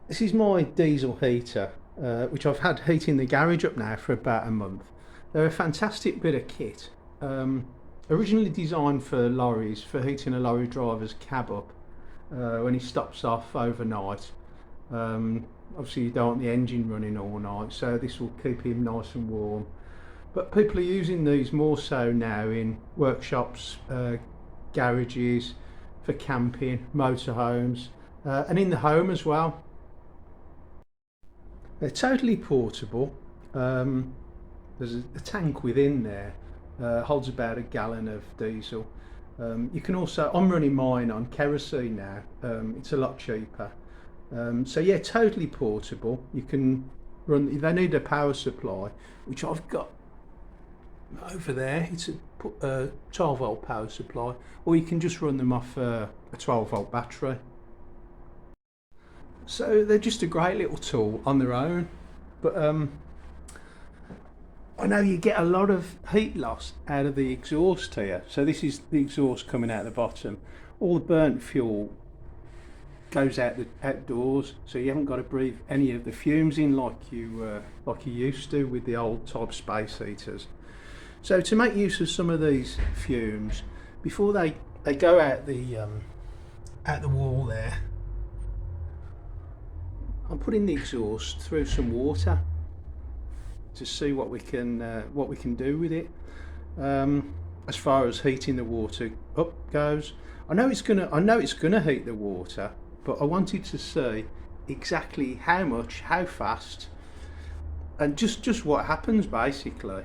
This is my diesel heater, which I've had heating the garage up now for about a month. They're a fantastic bit of kit. Um, Originally designed for lorries, for heating a lorry driver's cab up when he stops off overnight. Um, Obviously, you don't want the engine running all night, so this will keep him nice and warm. But people are using these more so now in workshops, garages, for camping, motorhomes, and in the home as well. They're totally portable. Um, there's a tank within there, holds about a gallon of diesel. You can also, I'm running mine on kerosene now. It's a lot cheaper. So yeah, totally portable. You can run. They need a power supply, which I've got over there. It's a 12-volt power supply, or you can just run them off a 12-volt battery. So they're just a great little tool on their own. But I know you get a lot of heat loss out of the exhaust here. So this is the exhaust coming out the bottom. All the burnt fuel goes out the outdoors, so you haven't got to breathe any of the fumes in like you used to with the old type space heaters. So to make use of some of these fumes, before they go out the wall there, I'm putting the exhaust through some water to see what we can do with it. As far as heating the water up goes, I know it's gonna heat the water, but I wanted to see exactly how much, how fast, and just what happens basically.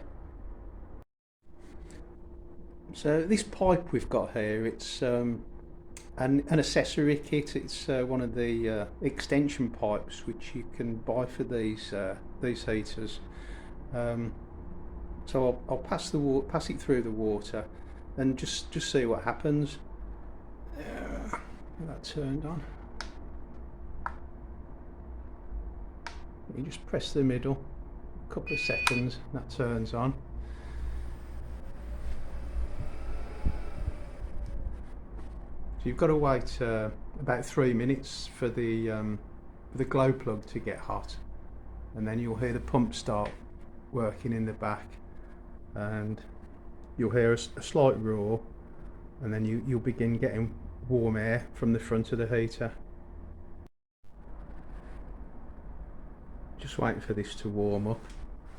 So this pipe we've got here, it's an accessory kit. It's one of the extension pipes which you can buy for these heaters. So I'll pass it through the water, and just see what happens. Get that turned on. You just press the middle, a couple of seconds, that turns on. So you've got to wait about 3 minutes for the glow plug to get hot, and then you'll hear the pump start working in the back, and you'll hear a slight roar, and then you'll begin getting warm air from the front of the heater. Just waiting for this to warm up.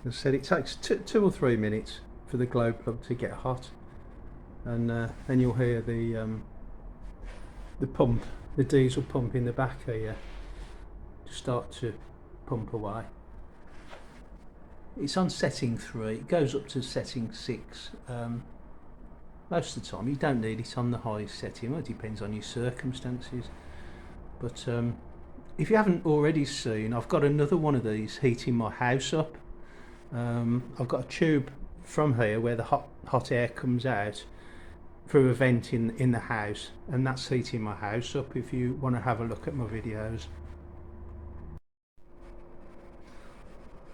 As I said, it takes 2 or 3 minutes for the glow plug to get hot, and then you'll hear the pump, the diesel pump in the back here, to start to pump away. It's on setting 3. It goes up to setting 6. Most of the time you don't need it on the highest setting. Well, it depends on your circumstances, but if you haven't already seen, I've got another one of these heating my house up. I've got a tube from here where the hot air comes out through a vent in the house, and that's heating my house up. If you want to have a look at my videos,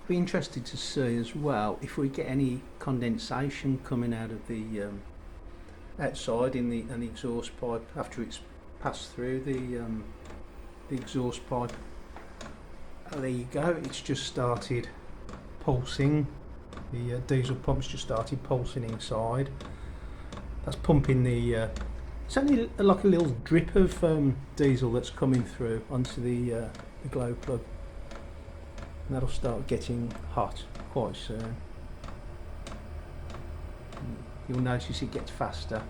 be interested to see as well if we get any condensation coming out of the outside in the exhaust pipe after it's passed through the exhaust pipe. Oh, there you go, it's just started pulsing. The diesel pump's just started pulsing inside. That's pumping the it's only like a little drip of diesel that's coming through onto the glow plug, and that'll start getting hot quite soon. You'll notice it gets faster.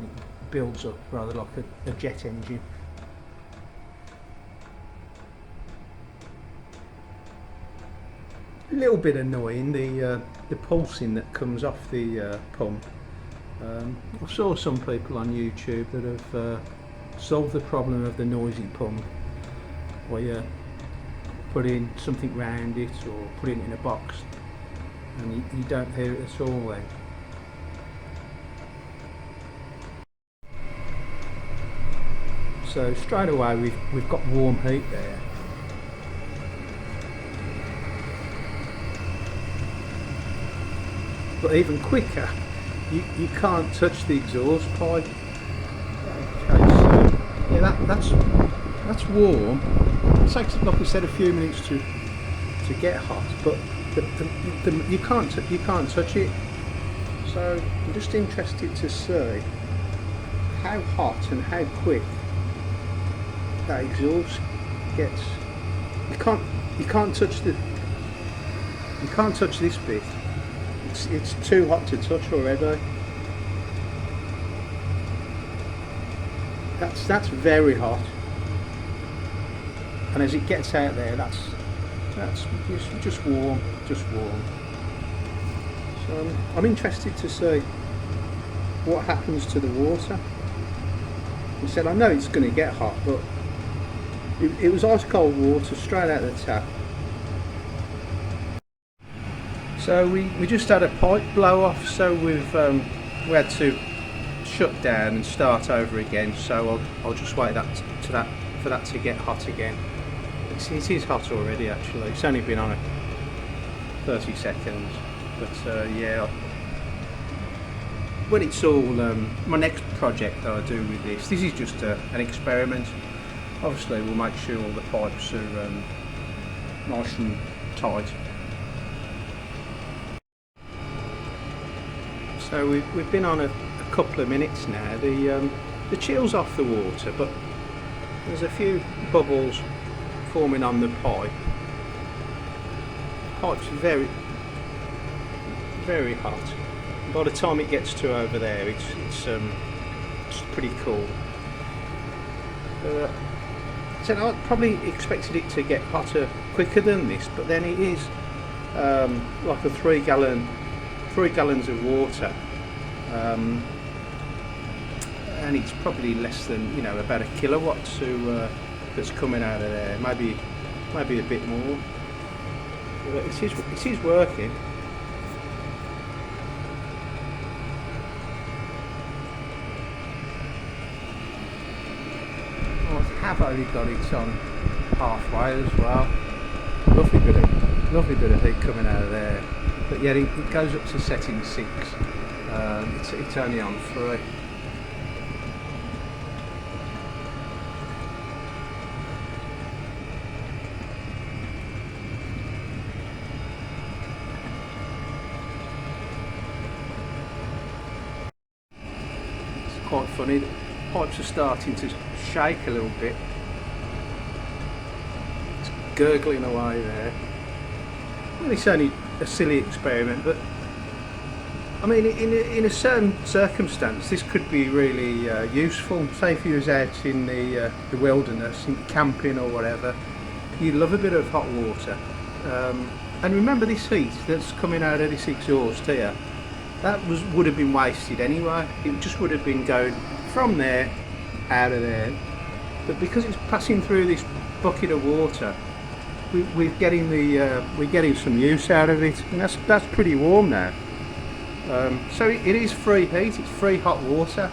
It builds up rather like a jet engine. A little bit annoying, the pulsing that comes off the pump. I saw some people on YouTube that have solved the problem of the noisy pump by putting something round it or putting it in a box, and you don't hear it at all then. So straight away we've got warm heat there. But even quicker, you can't touch the exhaust pipe. Okay, so yeah, that's warm. It takes, like we said, a few minutes to get hot, but you can't touch it. So I'm just interested to see how hot and how quick that exhaust gets. You can't touch this bit. It's too hot to touch already. That's very hot. And as it gets out there, that's just warm. So I'm interested to see what happens to the water. I said I know it's going to get hot, but it was ice cold water straight out of the tap. So we just had a pipe blow off, so we had to shut down and start over again. So I'll just wait for that to get hot again. It is hot already actually. It's only been on 30 seconds, but yeah. When it's all my next project that I do with this is just an experiment. Obviously, we'll make sure all the pipes are nice and tight. So we've been on a couple of minutes now. The chill's off the water, but there's a few bubbles forming on the pipe. The pipe's very, very hot. By the time it gets to over there, it's pretty cool. So I probably expected it to get hotter quicker than this, but then it is like a 3 gallons of water, and it's probably less than about a kilowatt that's coming out of there. Maybe a bit more. But it is working. Have only got it on halfway as well. Lovely bit of heat coming out of there. But yeah, it goes up to setting 6. It's only on 3. It's quite funny. The pipes are starting to shake a little bit. It's gurgling away there. Well, it's only a silly experiment, but I mean, in a certain circumstance, this could be really useful. Say if you was out in the wilderness, in camping or whatever, you'd love a bit of hot water. And remember, this heat that's coming out of this exhaust here, that would have been wasted anyway. It just would have been going from there out of there, but because it's passing through this bucket of water, we're getting some use out of it, and that's pretty warm now. So it is free heat, it's free hot water.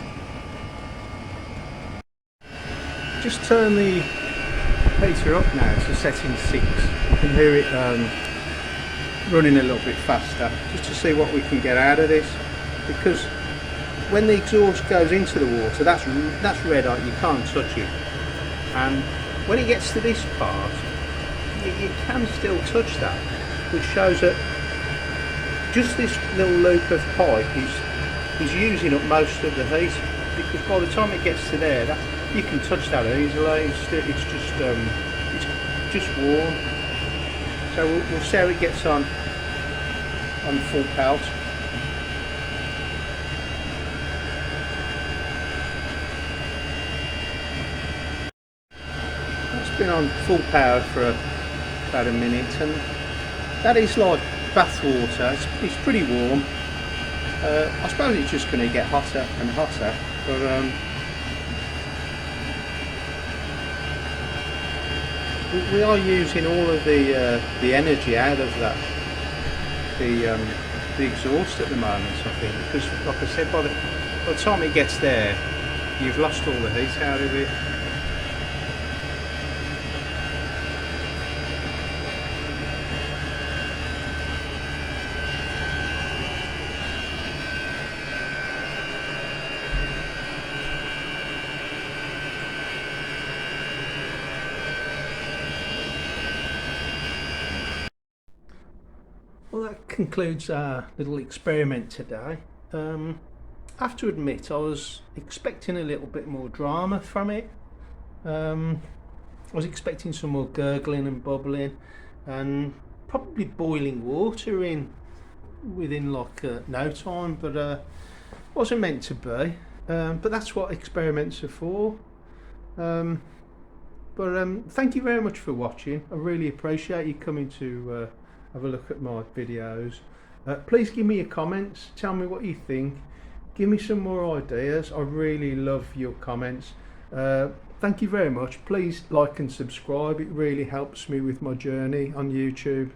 Just turn the heater up now to setting 6. You can hear it running a little bit faster, just to see what we can get out of this, because when the exhaust goes into the water, that's red hot, you can't touch it. And when it gets to this part, you can still touch that, which shows that just this little loop of pipe is using up most of the heat, because by the time it gets to there, you can touch that easily. It's just warm. So we'll see how it gets on full pelt. Been on full power for about a minute, and that is like bath water. It's pretty warm. I suppose it's just going to get hotter and hotter, but we are using all of the energy out of that the exhaust at the moment, I think, because like I said, by the time it gets there, you've lost all the heat out of it. concludes our little experiment today. I have to admit I was expecting a little bit more drama from it. I was expecting some more gurgling and bubbling and probably boiling water within like no time, but wasn't meant to be. But that's what experiments are for. Thank you very much for watching. I really appreciate you coming to have a look at my videos. Please give me your comments, tell me what you think, give me some more ideas. I really love your comments. Thank you very much. Please like and subscribe, it really helps me with my journey on YouTube.